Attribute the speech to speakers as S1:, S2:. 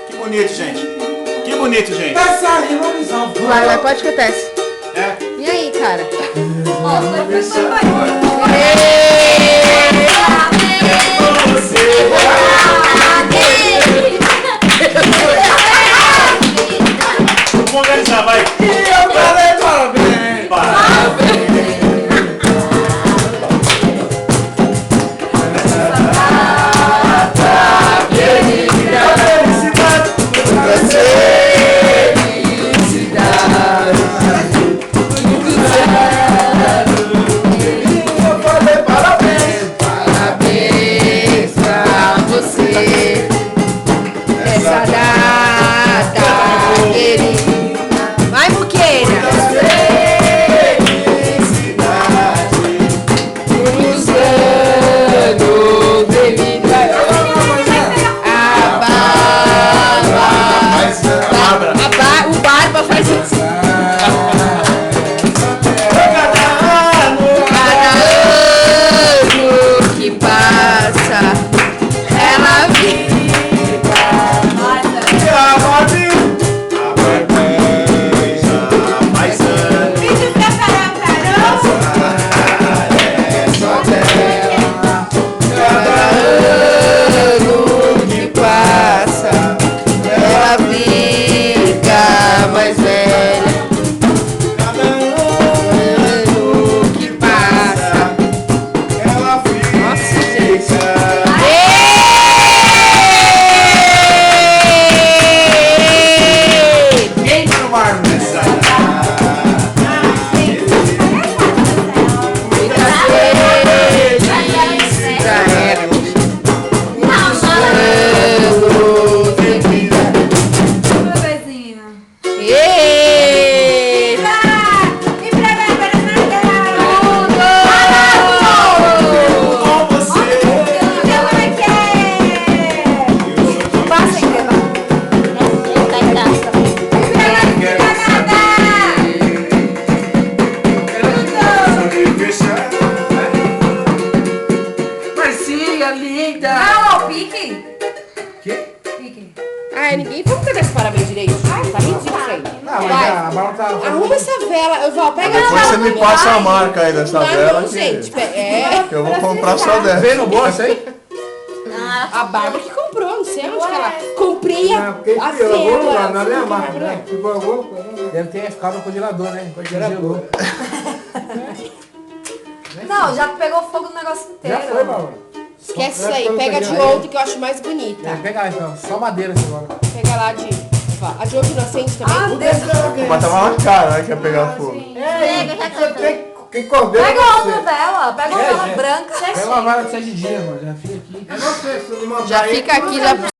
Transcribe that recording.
S1: Que bonito, gente. Que bonito, gente.
S2: Essa rima visão.
S3: Vai, pode que acontece.
S1: É.
S3: E aí, cara?
S1: Vamos organizar, vai.
S2: E eu falei parabéns.
S1: Parabéns.
S3: Essa data querida. Vai, Muqueira! Muitos anos de vida. O Barba faz isso. Cada ano que passa, ela vive. Linda!
S4: Ah, o pique?
S2: Que?
S4: Pique.
S3: Ai, ninguém. Vamos cantar esse parabéns direito. Tá ridículo isso aí.
S2: Não, mas
S3: Vai.
S2: a bala tá...
S3: Arruma essa vela. Eu vou pegar
S5: Depois você me passa a marca aí dessa
S3: Não,
S5: vela
S3: não,
S5: que
S3: gente. É.
S5: eu vou comprar só dessa.
S2: Vem no bolso aí?
S3: A Bárbara que comprou, não sei onde que ela. Comprei
S2: Não, porque
S3: a
S2: eu vou lá,
S3: vela.
S2: na minha máquina, né? Deve ter ficado no congelador, né? Congelador.
S4: Não, já pegou fogo no negócio inteiro.
S2: Já foi, mano.
S3: Esquece isso aí. Pega a de ontem que eu acho mais bonita.
S2: Pega lá então, só madeira agora.
S3: Pega lá de. A de ontem inocente também.
S4: Ah, Deus.
S5: Mas tava na cara, né, que ia pegar fogo.
S2: Quem cordeiro
S4: Pega
S2: é
S4: outra
S2: você.
S4: vela. Pega uma vela branca.
S2: Pega uma vara de 7 dias, mano. Já fica aqui. É você, se não me mandar
S3: Já
S2: aí,
S3: fica aqui, já